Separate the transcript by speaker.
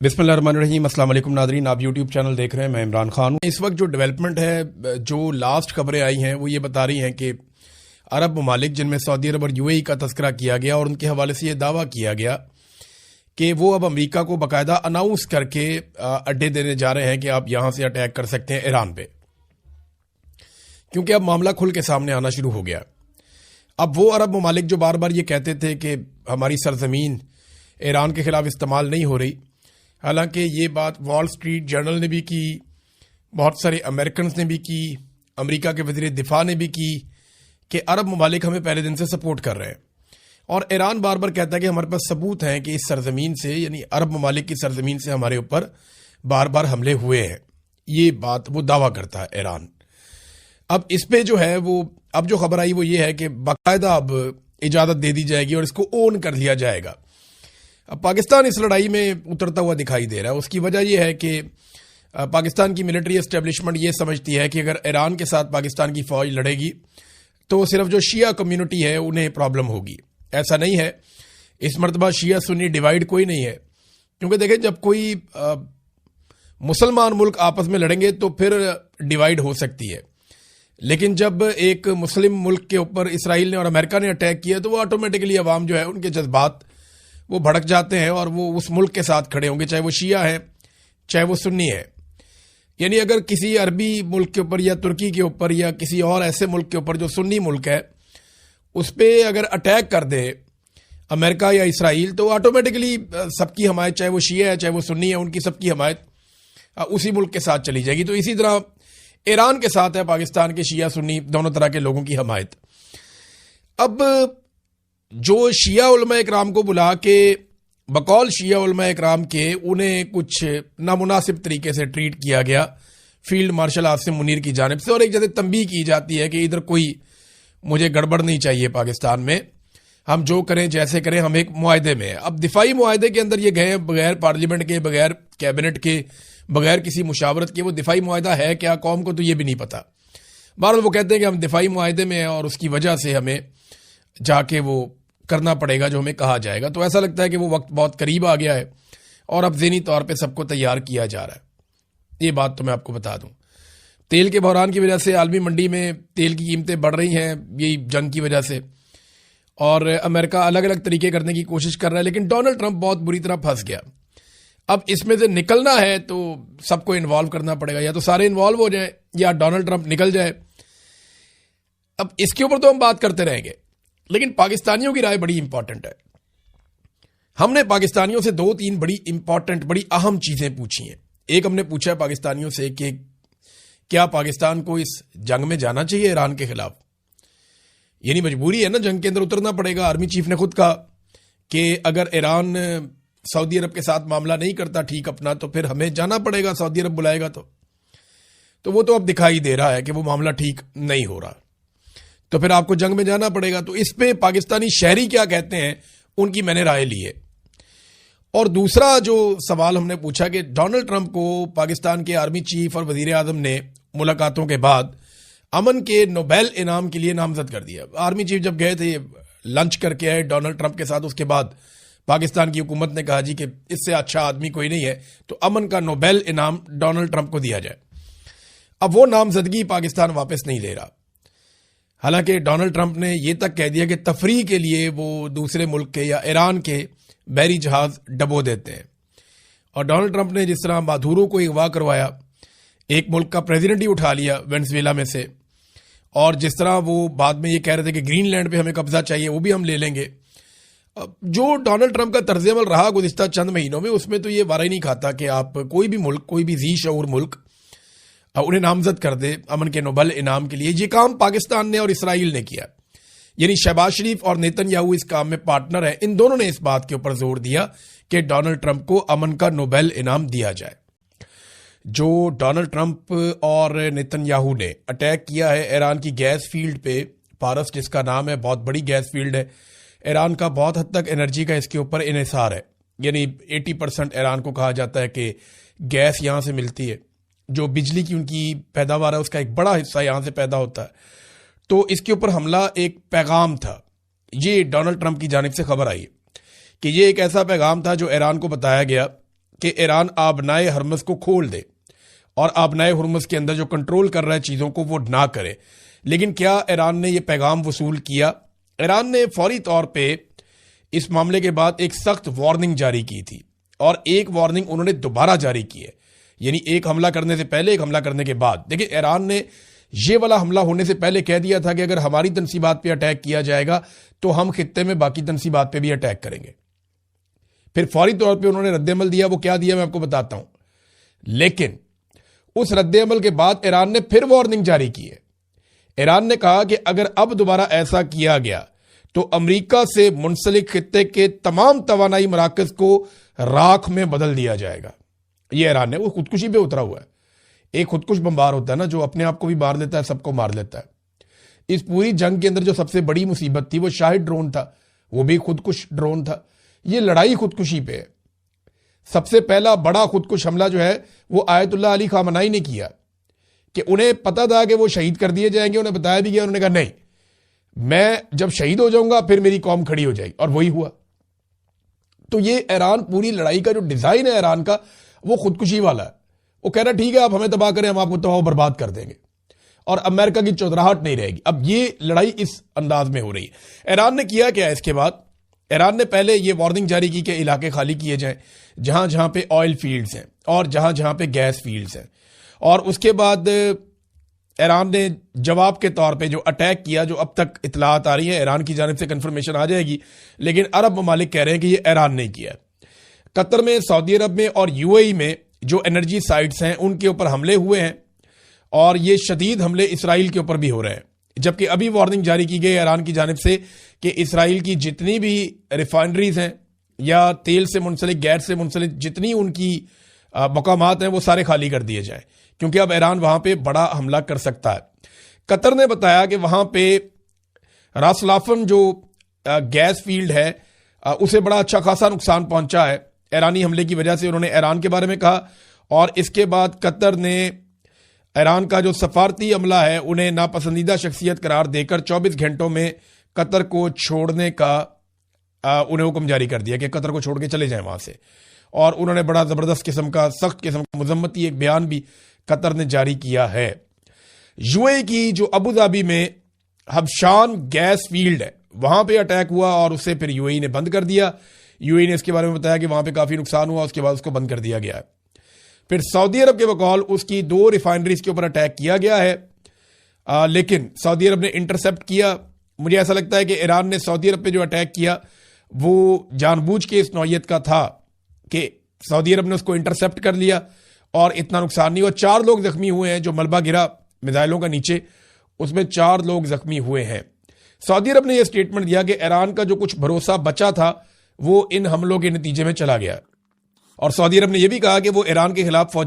Speaker 1: बिस्मिल्लाहिर्रहमानिर्रहीम। अस्सलाम वालेकुम नादरीन, आप यूट्यूब चैनल देख रहे हैं, मैं इमरान खान हूँ। इस वक्त जो डेवलपमेंट है, जो लास्ट खबरें आई हैं वो ये बता रही हैं कि अरब ममालिक जिनमें सऊदी अरब और यूएई का तस्करा किया गया और उनके हवाले से ये दावा किया गया कि वो अब अमेरिका को बाकायदा अनाउंस करके अड्डे देने जा रहे हैं कि आप यहाँ से अटैक कर सकते हैं ईरान पे, क्योंकि अब मामला खुल के सामने आना शुरू हो गया। अब वो अरब ममालिक जो बार बार ये कहते थे कि हमारी सरजमीन ईरान के खिलाफ इस्तेमाल नहीं हो रही, हालांकि ये बात वॉल स्ट्रीट जर्नल ने भी की, बहुत सारे अमेरिकन ने भी की, अमेरिका के वज़ीर दिफा ने भी की कि अरब ममालिक हमें पहले दिन से सपोर्ट कर रहे हैं। और ईरान बार बार कहता है कि हमारे पास सबूत हैं कि इस सरजमीन से, यानी अरब ममालिक की सरजमीन से हमारे ऊपर बार बार हमले हुए हैं। ये बात वो दावा करता है ईरान। अब इस पे जो है वो अब जो खबर आई वो ये है कि बाकायदा अब इजाज़त दे दी जाएगी और इसको ओन कर लिया जाएगा। अब पाकिस्तान इस लड़ाई में उतरता हुआ दिखाई दे रहा है। उसकी वजह यह है कि पाकिस्तान की मिलिट्री एस्टेब्लिशमेंट ये समझती है कि अगर ईरान के साथ पाकिस्तान की फ़ौज लड़ेगी तो सिर्फ जो शिया कम्युनिटी है उन्हें प्रॉब्लम होगी। ऐसा नहीं है, इस मरतबा शिया सुन्नी डिवाइड कोई नहीं है, क्योंकि देखें जब कोई मुसलमान मुल्क आपस में लड़ेंगे तो फिर डिवाइड हो सकती है, लेकिन जब एक मुस्लिम मुल्क के ऊपर इसराइल ने और अमेरिका ने अटैक किया तो वो ऑटोमेटिकली अवाम जो है उनके जज्बात वो भड़क जाते हैं और वो उस मुल्क के साथ खड़े होंगे, चाहे वो शिया है चाहे वो सुन्नी है। यानी अगर किसी अरबी मुल्क के ऊपर या तुर्की के ऊपर या किसी और ऐसे मुल्क के ऊपर जो सुन्नी मुल्क है उस पर अगर अटैक कर दे अमेरिका या इसराइल तो ऑटोमेटिकली सबकी हमायत, चाहे वो शिया है चाहे वो सुन्नी है, उनकी सबकी हमायत उसी मुल्क के साथ चली जाएगी। तो इसी तरह ईरान के साथ है पाकिस्तान के शिया सुन्नी दोनों तरह के लोगों की हमायत। अब जो शिया उलमा इकराम को बुला के बकौल शिया उलमा इकराम के उन्हें कुछ नामुनासिब तरीके से ट्रीट किया गया फील्ड मार्शल आसिम मुनीर की जानिब से, और एक जैसे तंबीह की जाती है कि इधर कोई मुझे गड़बड़ नहीं चाहिए, पाकिस्तान में हम जो करें जैसे करें, हम एक मुआहदे में हैं। अब दिफाई मुआहदे के अंदर ये गए बगैर पार्लियामेंट के, बगैर कैबिनेट के, बगैर किसी मुशावरत के। वो दिफाई मुआहदा है क्या, कौम को तो ये भी नहीं पता। बहरहाल वो कहते हैं कि हम दिफाई मुआहदे में हैं और उसकी वजह से हमें जाके वो करना पड़ेगा जो हमें कहा जाएगा। तो ऐसा लगता है कि वो वक्त बहुत करीब आ गया है और अब ज़हनी तौर पे सबको तैयार किया जा रहा है। ये बात तो मैं आपको बता दूं, तेल के बहरान की वजह से आलमी मंडी में तेल की कीमतें बढ़ रही हैं, यही जंग की वजह से, और अमेरिका अलग अलग तरीके करने की कोशिश कर रहा है, लेकिन डोनाल्ड ट्रंप बहुत बुरी तरह फंस गया। अब इसमें से निकलना है तो सबको इन्वॉल्व करना पड़ेगा, या तो सारे इन्वॉल्व हो जाए या डोनाल्ड ट्रंप निकल जाए। अब इसके ऊपर तो हम बात करते रहेंगे, लेकिन पाकिस्तानियों की राय बड़ी इंपॉर्टेंट है। हमने पाकिस्तानियों से दो तीन बड़ी इंपॉर्टेंट, बड़ी अहम चीजें पूछी हैं। एक, हमने पूछा है पाकिस्तानियों से कि क्या पाकिस्तान को इस जंग में जाना चाहिए ईरान के खिलाफ, यानी मजबूरी है ना, जंग के अंदर उतरना पड़ेगा। आर्मी चीफ ने खुद कहा कि अगर ईरान सऊदी अरब के साथ मामला नहीं करता ठीक अपना, तो फिर हमें जाना पड़ेगा, सऊदी अरब बुलाएगा तो वो तो अब दिखाई दे रहा है कि वो मामला ठीक नहीं हो रहा, तो फिर आपको जंग में जाना पड़ेगा। तो इस पे पाकिस्तानी शहरी क्या कहते हैं, उनकी मैंने राय ली है। और दूसरा जो सवाल हमने पूछा कि डोनाल्ड ट्रंप को पाकिस्तान के आर्मी चीफ और वजीर आजम ने मुलाकातों के बाद अमन के नोबेल इनाम के लिए नामजद कर दिया। आर्मी चीफ जब गए थे लंच करके आए डोनाल्ड ट्रंप के साथ, उसके बाद पाकिस्तान की हुकूमत ने कहा जी कि इससे अच्छा आदमी कोई नहीं है, तो अमन का नोबेल इनाम डोनाल्ड ट्रंप को दिया जाए। अब वो नामजदगी पाकिस्तान वापस नहीं ले रहा, हालांकि डोनाल्ड ट्रंप ने यह तक कह दिया कि तफरीह के लिए वो दूसरे मुल्क के या ईरान के बहरी जहाज डबो देते हैं। और डोनाल्ड ट्रंप ने जिस तरह माधुरो को अगवा करवाया, एक मुल्क का प्रेसिडेंट ही उठा लिया वेनेजुएला में से, और जिस तरह वो बाद में ये कह रहे थे कि ग्रीनलैंड पे हमें कब्जा चाहिए, वो भी हम ले लेंगे। जो डोनाल्ड ट्रंप का तर्ज अमल रहा गुज़िश्ता चंद महीनों में, उसमें तो ये वारा ही नहीं खाता कि आप कोई भी मुल्क, कोई भी जी शऊर मुल्क उन्हें नामजद कर दे अमन के नोबेल इनाम के लिए। ये काम पाकिस्तान ने और इसराइल ने किया, यानी शहबाज शरीफ और नेतन्याहू इस काम में पार्टनर है। इन दोनों ने इस बात के ऊपर जोर दिया कि डोनाल्ड ट्रंप को अमन का नोबेल इनाम दिया जाए। जो डोनाल्ड ट्रंप और नेतन्याहू ने अटैक किया है ईरान की गैस फील्ड पे, पारस जिसका नाम है, बहुत बड़ी गैस फील्ड है। ईरान का बहुत हद तक एनर्जी का इसके ऊपर इन्हिसार है, यानी 80% ईरान को कहा जाता है कि गैस यहाँ से मिलती है। जो बिजली की उनकी पैदावार है उसका एक बड़ा हिस्सा यहाँ से पैदा होता है। तो इसके ऊपर हमला एक पैगाम था, ये डोनाल्ड ट्रंप की जानिब से खबर आई कि ये एक ऐसा पैगाम था जो ईरान को बताया गया کہ ایران آبنائے ہرمز کو کھول دے اور آبنائے ہرمز کے اندر جو کنٹرول کر رہا ہے چیزوں کو وہ نہ کرے. لیکن کیا ایران نے یہ پیغام وصول کیا؟ ایران نے فوری طور پہ اس معاملے کے بعد ایک سخت وارننگ جاری کی تھی, اور ایک وارننگ انہوں نے دوبارہ جاری کی ہے, یعنی ایک حملہ کرنے سے پہلے, ایک حملہ کرنے کے بعد. دیکھیں, ایران نے یہ والا حملہ ہونے سے پہلے کہہ دیا تھا کہ اگر ہماری تنصیبات پہ اٹیک کیا جائے گا تو ہم خطے میں باقی تنصیبات پہ بھی اٹیک کریں گے. پھر فوری طور پہ انہوں نے رد عمل دیا. وہ کیا دیا میں آپ کو بتاتا ہوں. لیکن اس رد عمل کے بعد ایران نے پھر وارننگ جاری کی ہے. ایران نے کہا کہ اگر اب دوبارہ ایسا کیا گیا تو امریکہ سے منسلک خطے کے تمام توانائی مراکز کو راکھ میں بدل دیا جائے گا. یہ ایران نے, وہ خودکشی پہ اترا ہوا ہے. ایک خودکش بمبار ہوتا ہے نا, جو اپنے آپ کو بھی مار لیتا ہے, سب کو مار لیتا ہے. اس پوری جنگ کے اندر جو سب سے بڑی مصیبت تھی وہ شاہد ڈرون تھا, وہ بھی خودکش ڈرون تھا. یہ لڑائی خودکشی پہ ہے. سب سے پہلا بڑا خودکش حملہ جو ہے وہ آیت اللہ علی خامنائی نے کیا, کہ انہیں پتا تھا کہ وہ شہید کر دیے جائیں گے. انہیں بتایا بھی گیا, انہوں نے کہا نہیں, میں جب شہید ہو جاؤں گا پھر میری قوم کھڑی ہو جائے گی, اور وہی ہوا. تو یہ ایران, پوری لڑائی کا جو ڈیزائن ہے ایران کا وہ خودکشی والا ہے. وہ کہہ رہا ٹھیک ہے آپ ہمیں تباہ کریں, ہم آپ کو تباہ و برباد کر دیں گے, اور امریکہ کی چودراہٹ نہیں رہے گی. اب یہ لڑائی اس انداز میں ہو رہی ہے. ایران نے کیا کیا ہے اس کے بعد؟ ایران نے پہلے یہ وارننگ جاری کی کہ علاقے خالی کیے جائیں جہاں جہاں پہ آئل فیلڈز ہیں اور جہاں جہاں پہ گیس فیلڈز ہیں. اور اس کے بعد ایران نے جواب کے طور پہ جو اٹیک کیا, جو اب تک اطلاعات آ رہی ہیں, ایران کی جانب سے کنفرمیشن آ جائے گی, لیکن عرب ممالک کہہ رہے ہیں کہ یہ ایران نے کیا. قطر میں, سعودی عرب میں اور یو اے ای میں جو انرجی سائٹس ہیں ان کے اوپر حملے ہوئے ہیں, اور یہ شدید حملے اسرائیل کے اوپر بھی ہو رہے ہیں. جبکہ ابھی وارننگ جاری کی گئی ایران کی جانب سے کہ اسرائیل کی جتنی بھی ریفائنریز ہیں یا تیل سے منسلک, گیس سے منسلک جتنی ان کی مقامات ہیں وہ سارے خالی کر دیے جائیں, کیونکہ اب ایران وہاں پہ بڑا حملہ کر سکتا ہے. قطر نے بتایا کہ وہاں پہ راس لافن جو گیس فیلڈ ہے اسے بڑا اچھا خاصا نقصان پہنچا ہے ایرانی حملے کی وجہ سے. انہوں نے ایران کے بارے میں کہا, اور اس کے بعد قطر نے ایران کا جو سفارتی عملہ ہے انہیں ناپسندیدہ شخصیت قرار دے کر 24 گھنٹوں میں قطر کو چھوڑنے کا انہیں حکم جاری کر دیا کہ قطر کو چھوڑ کے چلے جائیں وہاں سے. اور انہوں نے بڑا زبردست قسم کا, سخت قسم کا مذمتی ایک بیان بھی قطر نے جاری کیا ہے. یو اے کی جو ابو ظہبی میں حبشان گیس فیلڈ ہے وہاں پہ اٹیک ہوا, اور اسے پھر یو اے ای نے بند کر دیا. یو اے ای نے اس کے بارے میں بتایا کہ وہاں پہ کافی نقصان ہوا, اس کے بعد اس کو بند کر دیا گیا ہے. پھر سعودی عرب کے بقول اس کی 2 ریفائنریز کے اوپر اٹیک کیا گیا ہے, لیکن سعودی عرب نے انٹرسپٹ کیا. مجھے ایسا لگتا ہے کہ ایران نے سعودی عرب پہ جو اٹیک کیا وہ جان بوجھ کے اس نوعیت کا تھا کہ سعودی عرب نے اس کو انٹرسپٹ کر لیا اور اتنا نقصان نہیں ہوا. 4 لوگ زخمی ہوئے ہیں, جو ملبہ گرا میزائلوں کا نیچے اس میں 4 لوگ زخمی ہوئے ہیں. سعودی عرب نے یہ سٹیٹمنٹ دیا کہ ایران کا جو کچھ بھروسہ بچا تھا وہ ان حملوں کے نتیجے میں چلا گیا, اور سعودی عرب نے یہ بھی کہا کہ وہ ایران کے خلاف فوج